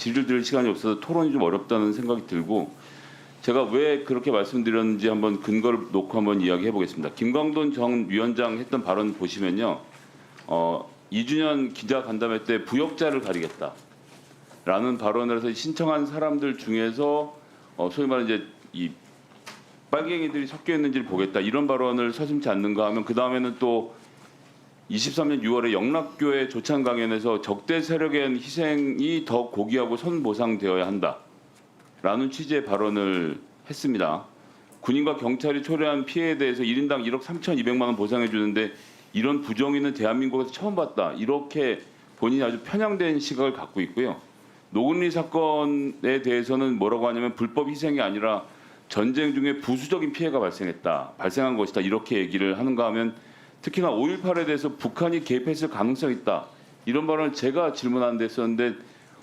질을 들을 시간이 없어서 토론이 좀 어렵다는 생각이 들고 제가 왜 그렇게 말씀드렸는지 한번 근거를 놓고 한번 이야기해 보겠습니다. 김광돈 전 위원장 했던 발언 보시면요. 2주년 기자간담회 때 부역자를 가리겠다라는 발언을 해서 신청한 사람들 중에서 소위 말하는 이제 이 빨갱이들이 섞여 있는지를 보겠다 이런 발언을 서슴지 않는가 하면 그 다음에는 또 23년 6월에 영락교회 조찬 강연에서 적대 세력에 의한 희생이 더 고귀하고 선보상되어야 한다라는 취지의 발언을 했습니다. 군인과 경찰이 초래한 피해에 대해서 1인당 1억 3,200만 원 보상해 주는데 이런 부정의는 대한민국에서 처음 봤다. 이렇게 본인이 아주 편향된 시각을 갖고 있고요. 노근리 사건에 대해서는 뭐라고 하냐면 불법 희생이 아니라 전쟁 중에 부수적인 피해가 발생한 것이다. 이렇게 얘기를 하는가 하면 특히나 5.18에 대해서 북한이 개입했을 가능성이 있다. 이런 발언을 제가 질문한 데 했었는데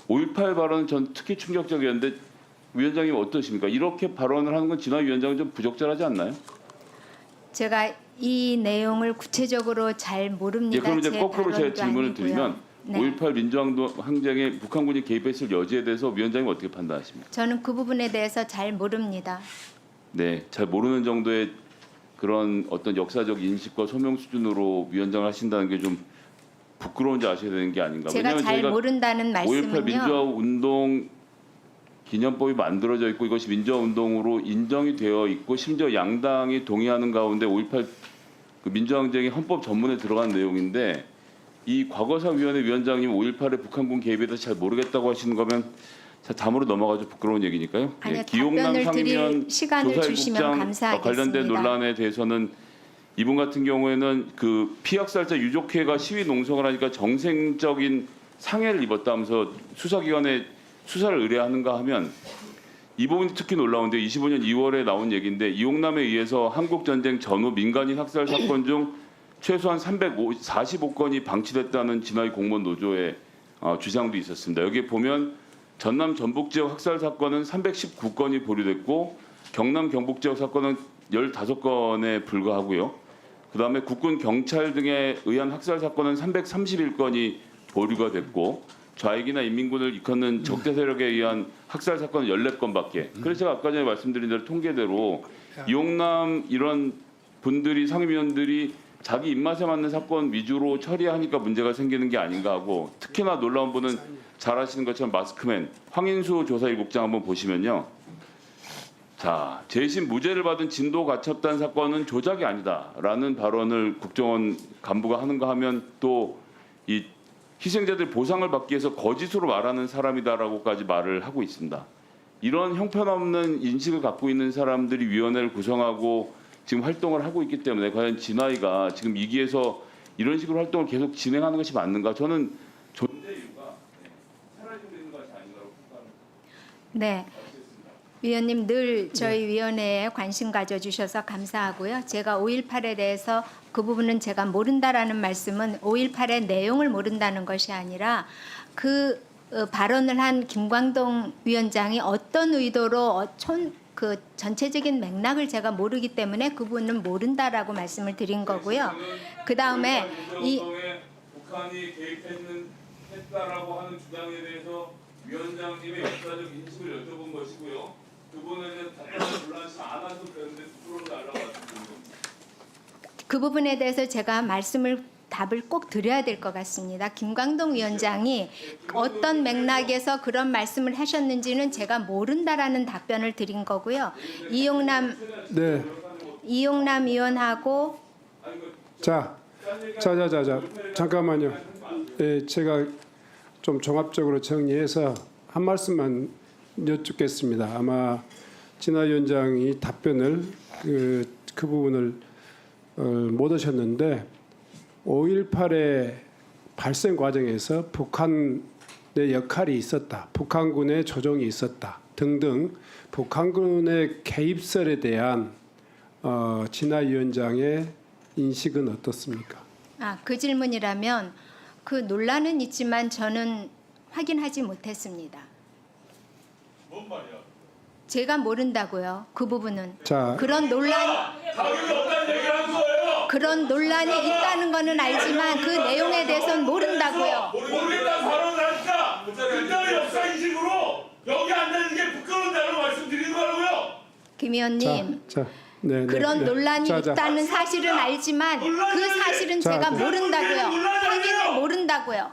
5.18 발언은 전 특히 충격적이었는데 위원장님 어떠십니까? 이렇게 발언을 하는 건 진화 위원장은 좀 부적절하지 않나요? 제가 이 내용을 구체적으로 잘 모릅니다. 예, 그럼 이제 거꾸로 제가 질문을 아니고요. 드리면 네. 5.18 민주항쟁에 북한군이 개입했을 여지에 대해서 위원장님 어떻게 판단하십니까? 저는 그 부분에 대해서 잘 모릅니다. 네, 잘 모르는 정도의 그런 어떤 역사적 인식과 소명 수준으로 위원장을 하신다는 게 좀 부끄러운지 아셔야 되는 게 아닌가. 제가 왜냐하면 잘 저희가 모른다는 5.18 말씀은요. 민주화 운동 기념법이 만들어져 있고 이것이 민주화 운동으로 인정이 되어 있고 심지어 양당이 동의하는 가운데 5.18 그 민주항쟁이 헌법 전문에 들어간 내용인데 이 과거사위원회 위원장님 5.18에 북한군 개입에 대해서 잘 모르겠다고 하시는 거면 다음으로 넘어가죠. 부끄러운 얘기니까요. 아니요, 기용남 답변을 상임위원 드릴 시간을 주시면 조사일국장 감사하겠습니다. 관련된 논란에 대해서는 이분 같은 경우에는 그 피학살자 유족회가 시위 농성을 하니까 정생적인 상해를 입었다면서 수사기관에 수사를 의뢰하는가 하면 이 부분이 특히 놀라운데 25년 2월에 나온 얘기인데 이용남에 의해서 한국전쟁 전후 민간인 학살 사건 중 최소한 345건이 방치됐다는 진화의 공무원 노조의 주장도 있었습니다. 여기 보면 전남 전북 지역 학살 사건은 319건이 보류됐고 경남 경북 지역 사건은 15건에 불과하고요. 그다음에 국군 경찰 등에 의한 학살 사건은 331건이 보류가 됐고 좌익이나 인민군을 일컫는 적대 세력에 의한 학살 사건은 14건밖에. 그래서 제가 아까 전에 말씀드린 대로 통계대로 이용남 이런 분들이 상임위원들이 자기 입맛에 맞는 사건 위주로 처리하니까 문제가 생기는 게 아닌가 하고 특히나 놀라운 분은 잘 아시는 것처럼 마스크맨 황인수 조사일국장 한번 보시면요. 자, 재심 무죄를 받은 진도 가첩단 사건은 조작이 아니다라는 발언을 국정원 간부가 하는가 하면 또 이 희생자들 보상을 받기 위해서 거짓으로 말하는 사람이다라고까지 말을 하고 있습니다. 이런 형편없는 인식을 갖고 있는 사람들이 위원회를 구성하고 지금 활동을 하고 있기 때문에 과연 진화위가 지금 이기에서 이런 식으로 활동을 계속 진행하는 것이 맞는가? 저는 존재 이유가 사라지고 있는 것이 아닌가라고 생각합니다. 네. 위원님 늘 저희 위원회에 관심 가져주셔서 감사하고요. 제가 5.18에 대해서 그 부분은 제가 모른다라는 말씀은 5.18의 내용을 모른다는 것이 아니라 그 발언을 한 김광동 위원장이 어떤 의도로 그 전체적인 맥락을 제가 모르기 때문에 그 부분은 모른다라고 말씀을 드린 거고요. 그 다음에 이 북한이 개입했다라고 하는 주장에 대해서 위원장님의 역사적 인식을 여쭤본 것이고요. 그분에 대해서 답변을 불러하지 않아서 그랬는데 부끄러운 달라고 말씀드립니다. 그 부분에 대해서 제가 답을 꼭 드려야 될 것 같습니다. 김광동 위원장이 어떤 맥락에서 그런 말씀을 하셨는지는 제가 모른다라는 답변을 드린 거고요. 이용남 의원하고 자, 잠깐만요. 예, 제가 좀 종합적으로 정리해서 한 말씀만 여쭙겠습니다. 아마 진화 위원장이 답변을 그 부분을 못 하셨는데 5.18의 발생 과정에서 북한의 역할이 있었다, 북한군의 조종이 있었다 등등 북한군의 개입설에 대한 진화 위원장의 인식은 어떻습니까? 그 질문이라면 그 논란은 있지만 저는 확인하지 못했습니다. 뭔 말이야? 제가 모른다고요. 그 부분은. 자, 그런 논란이 있다는 거는 알지만 그 내용에 대해서는 모른다고요. 모르겠다는 발언을 하니까 그때의 역사 인식으로 김 의원님, 네, 그런 네. 논란이 자. 있다는 사실은 알지만 그 사실은 자, 제가 네. 모른다고요. 확인을 모른다고요.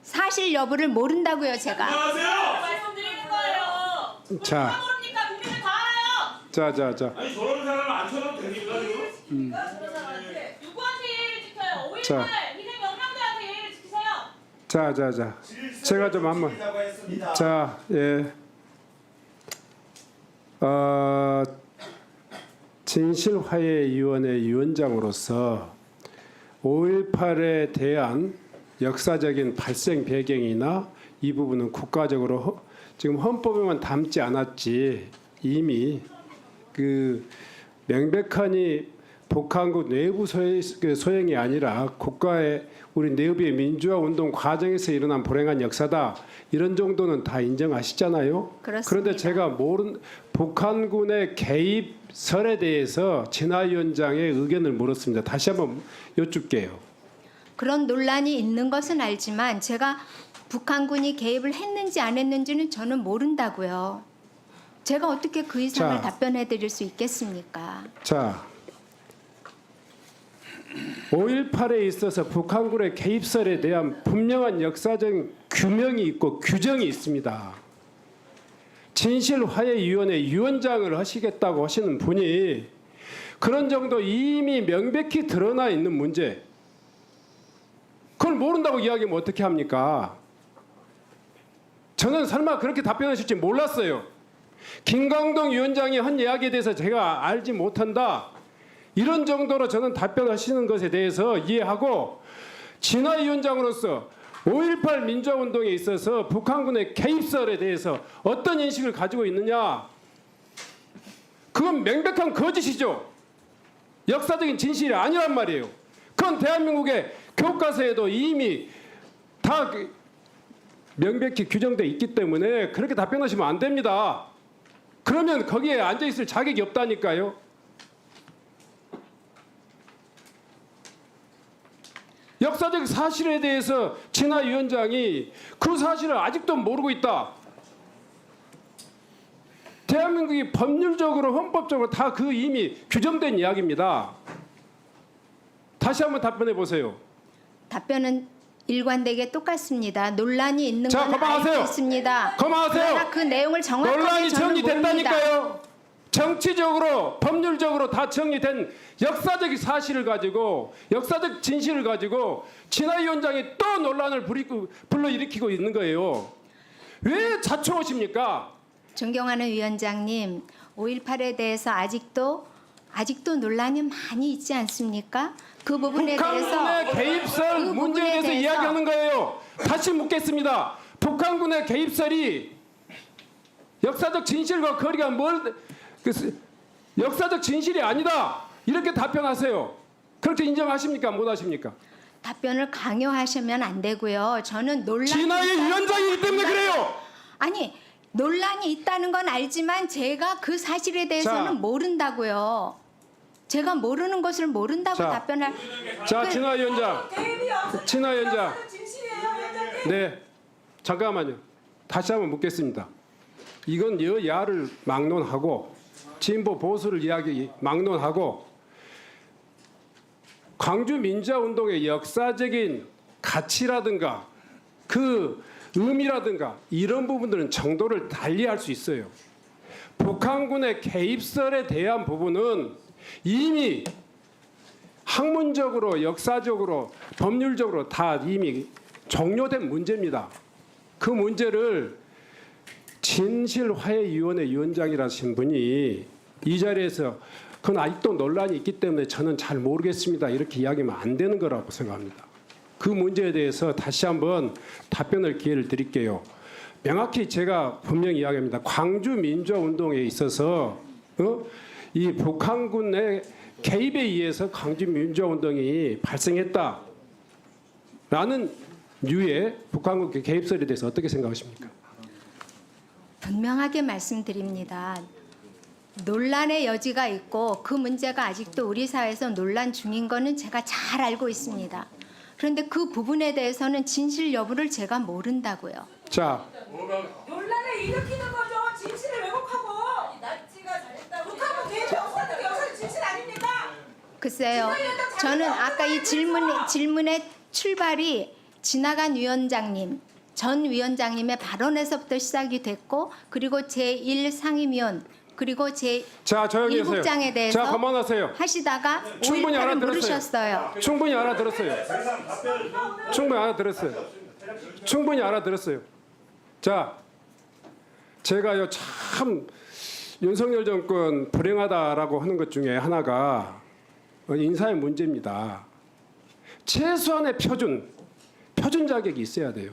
사실 여부를 모른다고요, 제가. 말씀드리는 거예요. 자. 모르니까 국민들 다 알아요. 자. 아니 저런 사람 안 쳐도 됩니까 지금? 누구한테 예의를 지켜요? 5.18 자. 희생 영령들한테 예의를 지키세요. 자. 제가 좀 한번. 자, 예. 진실화해위원회 위원장으로서 5.18에 대한 역사적인 발생 배경이나 이 부분은 국가적으로 지금 헌법에만 담지 않았지 이미 그 명백하니 북한국 내부 소행이 아니라 국가의 우리 내부의 민주화 운동 과정에서 일어난 불행한 역사다 이런 정도는 다 인정하시잖아요. 그렇습니다. 그런데 제가 북한군의 개입설에 대해서 진화 위원장의 의견을 물었습니다. 다시 한번 여쭙게요. 그런 논란이 있는 것은 알지만 제가 북한군이 개입을 했는지 안 했는지는 저는 모른다고요. 제가 어떻게 그 이상을 자. 답변해 드릴 수 있겠습니까? 자, 5.18에 있어서 북한군의 개입설에 대한 분명한 역사적 규명이 있고 규정이 있습니다. 진실화해위원회 위원장을 하시겠다고 하시는 분이 그런 정도 이미 명백히 드러나 있는 문제 그걸 모른다고 이야기하면 어떻게 합니까? 저는 설마 그렇게 답변하실지 몰랐어요. 김광동 위원장이 한 이야기에 대해서 제가 알지 못한다. 이런 정도로 저는 답변하시는 것에 대해서 이해하고 진화 위원장으로서 5.18 민주화운동에 있어서 북한군의 개입설에 대해서 어떤 인식을 가지고 있느냐. 그건 명백한 거짓이죠. 역사적인 진실이 아니란 말이에요. 그건 대한민국의 교과서에도 이미 다 명백히 규정되어 있기 때문에 그렇게 답변하시면 안 됩니다. 그러면 거기에 앉아있을 자격이 없다니까요. 역사적 사실에 대해서 진화 위원장이 그 사실을 아직도 모르고 있다. 대한민국이 법률적으로 헌법적으로 다 그 이미 규정된 이야기입니다. 다시 한번 답변해 보세요. 답변은 일관되게 똑같습니다. 논란이 있는 자, 건 알고 그만하세요. 있습니다. 그만하세요. 그러나 그 내용을 정확하게 논란이 저는 모릅니다. 정리됐다니까요. 정치적으로 법률적으로 다 정리된 역사적 사실을 가지고 역사적 진실을 가지고 진화 위원장이 또 논란을 불러일으키고 있는 거예요. 왜 자초하십니까? 존경하는 위원장님, 5.18에 대해서 아직도 논란이 많이 있지 않습니까? 그 부분에 대해서 북한군의 개입설 그 문제에 부분에 대해서 대해서 이야기하는 거예요. 다시 묻겠습니다. 북한군의 개입설이 역사적 진실과 거리가 역사적 진실이 아니다. 이렇게 답변하세요. 그렇게 인정하십니까? 못하십니까? 답변을 강요하시면 안 되고요. 저는 진화의 위원장이기 때문에 그래요. 아니, 논란이 있다는 건 알지만 제가 그 사실에 대해서는 자. 모른다고요. 제가 모르는 것을 모른다고 자. 답변할. 자, 진화 위원장. 진화 위원장. 진실이에요, 위원장님. 네. 잠깐만요. 다시 한번 묻겠습니다. 이건 여야를 막론하고 진보 보수를 이야기 막론하고 광주 민주화운동의 역사적인 가치라든가 그 의미라든가 이런 부분들은 정도를 달리할 수 있어요. 북한군의 개입설에 대한 부분은 이미 학문적으로 역사적으로 법률적으로 다 이미 종료된 문제입니다. 그 문제를 진실화해위원회 위원장이라신 분이 이 자리에서 그건 아직도 논란이 있기 때문에 저는 잘 모르겠습니다. 이렇게 이야기하면 안 되는 거라고 생각합니다. 그 문제에 대해서 다시 한번 답변을 기회를 드릴게요. 명확히 제가 분명히 이야기합니다. 광주 민주화 운동에 있어서 이 북한군의 개입에 의해서 광주 민주화 운동이 발생했다라는 류의 북한군 개입설에 대해서 어떻게 생각하십니까? 분명하게 말씀드립니다. 논란의 여지가 있고 그 문제가 아직도 우리 사회에서 논란 중인 거는 제가 잘 알고 있습니다. 그런데 그 부분에 대해서는 진실 여부를 제가 모른다고요. 자, 논란을 일으키는 거죠. 진실을 왜곡하고. 납치가 글쎄요. 저는 아까 이 질문의 출발이 지나간 위원장님, 전 위원장님의 발언에서부터 시작이 됐고, 그리고 제1상임위원, 그리고 자, 조용히 하세요. 제1국장에 대해서 자, 그만하세요. 하시다가 충분히 5.18을 알아들었어요. 물으셨어요. 충분히 알아들었어요. 충분히 알아들었어요. 충분히 알아들었어요. 자, 제가요 참 윤석열 정권 불행하다라고 하는 것 중에 하나가 인사의 문제입니다. 최소한의 표준 자격이 있어야 돼요.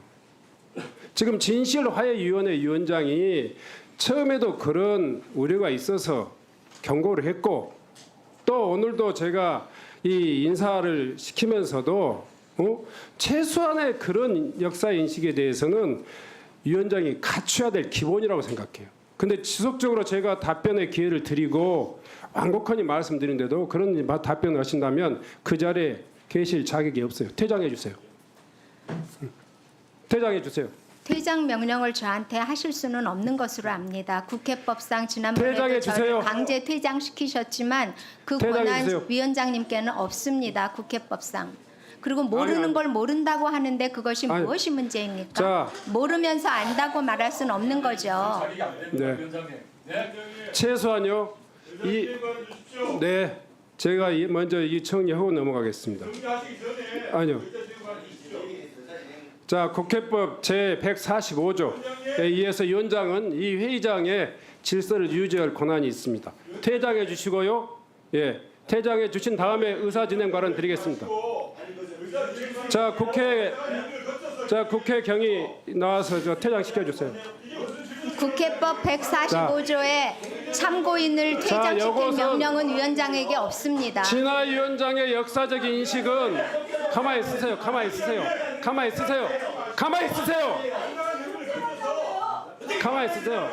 지금 진실화해위원회 위원장이 처음에도 그런 우려가 있어서 경고를 했고, 또 오늘도 제가 이 인사를 시키면서도 최소한의 그런 역사 인식에 대해서는 위원장이 갖춰야 될 기본이라고 생각해요. 근데 지속적으로 제가 답변의 기회를 드리고 완곡하니 말씀드리는데도 그런 답변을 하신다면 그 자리에 계실 자격이 없어요. 퇴장해 주세요. 퇴장해 주세요. 퇴장 명령을 저한테 하실 수는 없는 것으로 압니다. 국회법상 지난번에도 퇴장해 저를 주세요. 강제 퇴장시키셨지만 그 퇴장해 권한 주세요. 위원장님께는 없습니다. 국회법상. 그리고 모르는 아니. 걸 모른다고 하는데 그것이 아니. 무엇이 문제입니까? 자. 모르면서 안다고 말할 수는 없는 거죠. 네. 최소한요. 네. 제가 먼저 이 정리하고 넘어가겠습니다. 아니요. 자, 국회법 제145조에 의해서 위원장은 이 회의장의 질서를 유지할 권한이 있습니다. 퇴장해 주시고요. 예. 퇴장해 주신 다음에 의사 진행 발언 드리겠습니다. 자, 국회 경위 나와서 저 퇴장시켜 주세요. 국회법 145조에 참고인을 퇴장시킬 요것은 명령은 위원장에게 없습니다. 진화 위원장의 역사적인 인식은 가만히 있으세요. 가만히 있으세요. 가만히 있으세요. 가만히 있으세요. 가만히 있으세요.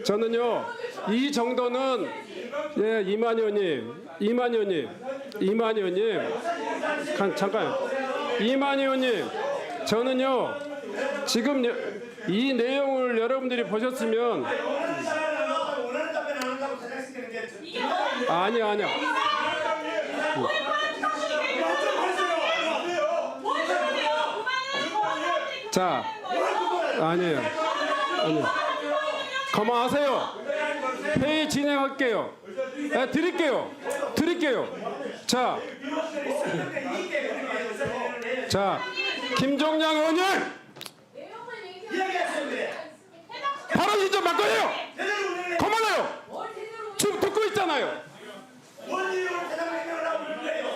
저는요 이 정도는 예 이만 의원님 잠깐 이만 의원님 저는요 지금 이 내용을 여러분들이 보셨으면 아니야. 자, 아니에요. 그만하세요. 회의 진행할게요. 드릴게요. 자, 김종량 의원님, 발언이 좀 바꿔요. 그만해요. 지금 듣고 있잖아요.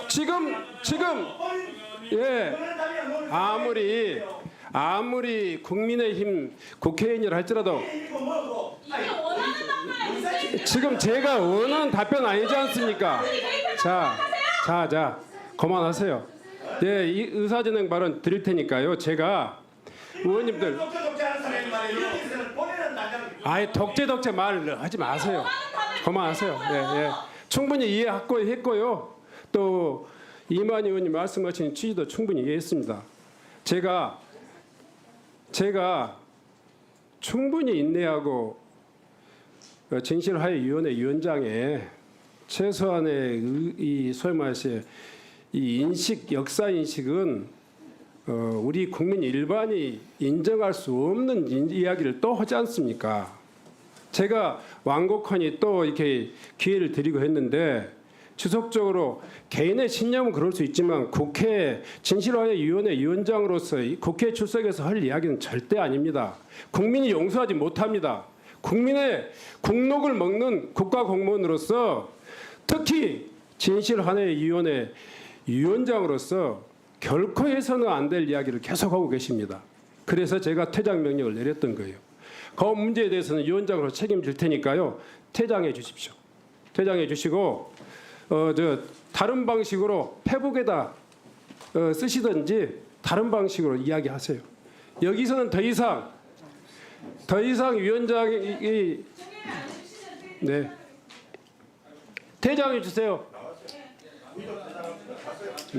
지금 예 아무리 국민의힘 국회의원이라 할지라도 지금 제가 원하는 답변 아니지 않습니까? 자 그만하세요. 예, 이 의사진행 발언 드릴 테니까요. 제가 의원님들 아예 독재 말 하지 마세요. 그만하세요. 예. 충분히 이해하고 했고요. 또 이만 의원님 말씀하신 취지도 충분히 이해했습니다. 제가 충분히 인내하고 진실화해위원회 위원장의 최소한의 이 소위 말해서 이 역사 인식은 우리 국민 일반이 인정할 수 없는 이야기를 또 하지 않습니까? 제가 완곡하니 또 이렇게 기회를 드리고 했는데 지속적으로 개인의 신념은 그럴 수 있지만 국회 진실화해위원회 위원장으로서 국회 출석해서 할 이야기는 절대 아닙니다. 국민이 용서하지 못합니다. 국민의 국록을 먹는 국가공무원으로서 특히 진실화해위원회 위원장으로서 결코 해서는 안 될 이야기를 계속하고 계십니다. 그래서 제가 퇴장 명령을 내렸던 거예요. 그 문제에 대해서는 위원장으로 책임질 테니까요. 퇴장해 주십시오. 퇴장해 주시고 다른 방식으로 페북에다 쓰시든지 다른 방식으로 이야기하세요. 여기서는 더 이상 위원장이 네 퇴장해 주세요.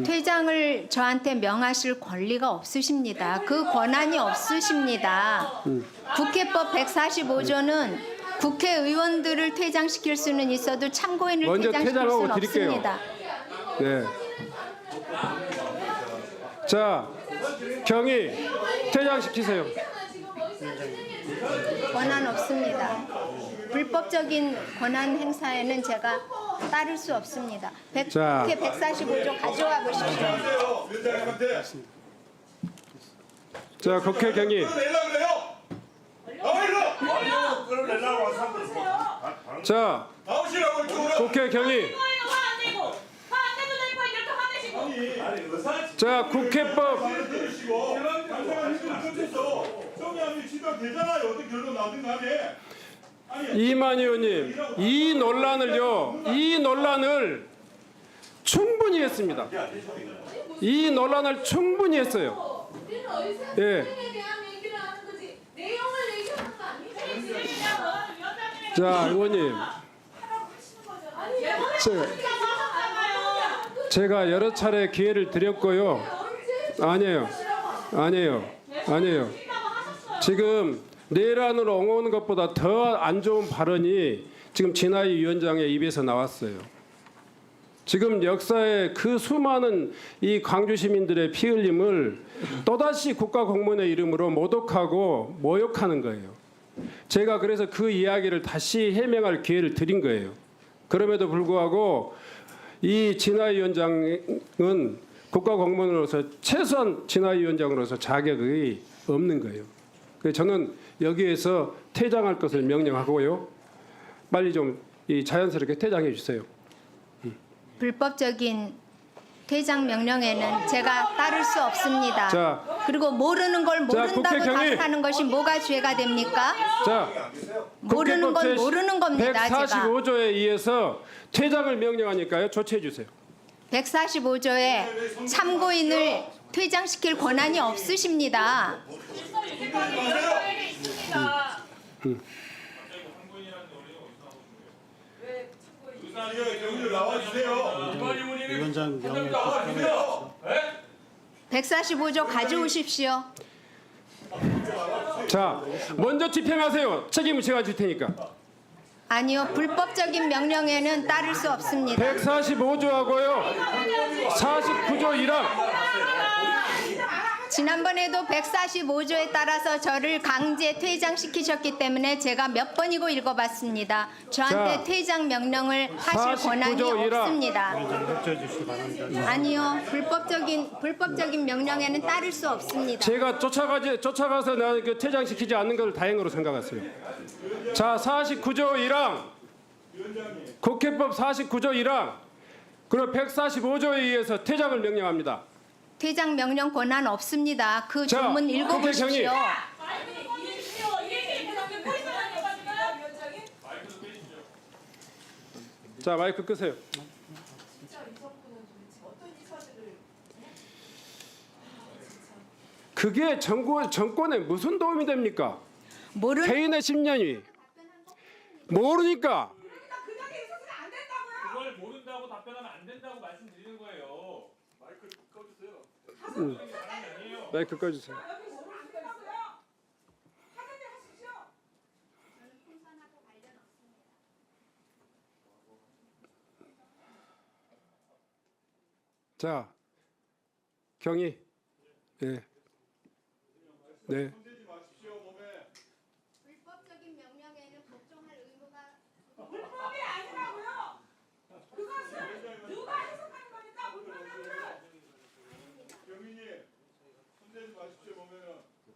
퇴장을 저한테 명하실 권리가 없으십니다. 그 권한이 없으십니다. 국회법 145조는 국회의원들을 퇴장시킬 수는 있어도 참고인을 먼저 퇴장시킬 퇴장하고 수는 드릴게요. 없습니다. 네. 자, 경위 퇴장시키세요. 권한 없습니다. 불법적인 권한 행사에는 제가 따를 수 없습니다. 자. 국회 145조 가져와 보십시오. 위원장님한테 자, 국회 경위. 내려고 그래요. 나와요. 끌어내려고 와서 자, 나오시라고 이쪽으로. 국회 경위. 화안 내고 화안 내도 될 거야 이렇게 화내시고. 자, 국회법. 들으시고 감사한 힘을 끝에서 정리하면 지가 되잖아요. 어떤 결론 나오든 간에. 이만 의원님, 이 논란을 충분히 했습니다. 이 논란을 충분히 했어요. 예. 자, 의원님, 제가 여러 차례 기회를 드렸고요. 아니에요. 지금 내란을 옹호하는 것보다 더 안 좋은 발언이 지금 진아이 위원장의 입에서 나왔어요. 지금 역사의 그 수많은 이 광주 시민들의 피 흘림을 또다시 국가 공무원의 이름으로 모독하고 모욕하는 거예요. 제가 그래서 그 이야기를 다시 해명할 기회를 드린 거예요. 그럼에도 불구하고 이 진아이 위원장은 국가 공무원으로서 최소한 진아이 위원장으로서 자격이 없는 거예요. 그래서 저는 여기에서 퇴장할 것을 명령하고요. 빨리 좀 이 자연스럽게 퇴장해 주세요. 불법적인 퇴장 명령에는 제가 따를 수 없습니다. 자, 그리고 모르는 걸 자, 모른다고 국회 경위. 답하는 것이 뭐가 죄가 됩니까? 자, 모르는 건 모르는 겁니다. 제가 145조에 의해서 퇴장을 명령하니까요. 조치해 주세요. 145조에 참고인을 퇴장시킬 권한이 없으십니다. 경위를 나와주세요. 위원장 명예 나와주세요. 145조 가져오십시오. 자, 먼저 집행하세요. 책임을 제가 질 테니까. 아니요, 불법적인 명령에는 따를 수 없습니다. 145조하고요. 49조 1항. 지난번에도 145조에 따라서 저를 강제 퇴장시키셨기 때문에 제가 몇 번이고 읽어봤습니다. 저한테 자, 퇴장 명령을 하실 49조 권한이 1항. 없습니다. 협조해 주시기 바랍니다. 아니요, 불법적인 명령에는 따를 수 없습니다. 제가 쫓아가서 나 그 퇴장시키지 않는 걸 다행으로 생각했어요. 자, 49조 1항. 국회법 49조 1항. 그리고 145조에 의해서 퇴장을 명령합니다. 퇴장 명령 권한 없습니다. 그 자, 조문 국회 읽어보십시오. 경위. 자, 마이크 끄세요. 그게 정권에 무슨 도움이 됩니까? 개인의 심년이 모르니까. 그걸 모른다고 답변하면 안 된다고 말씀드리는 거예요. 마이크 꺼주세요. 마이크 꺼주세요. 자, 경위. 네. 네.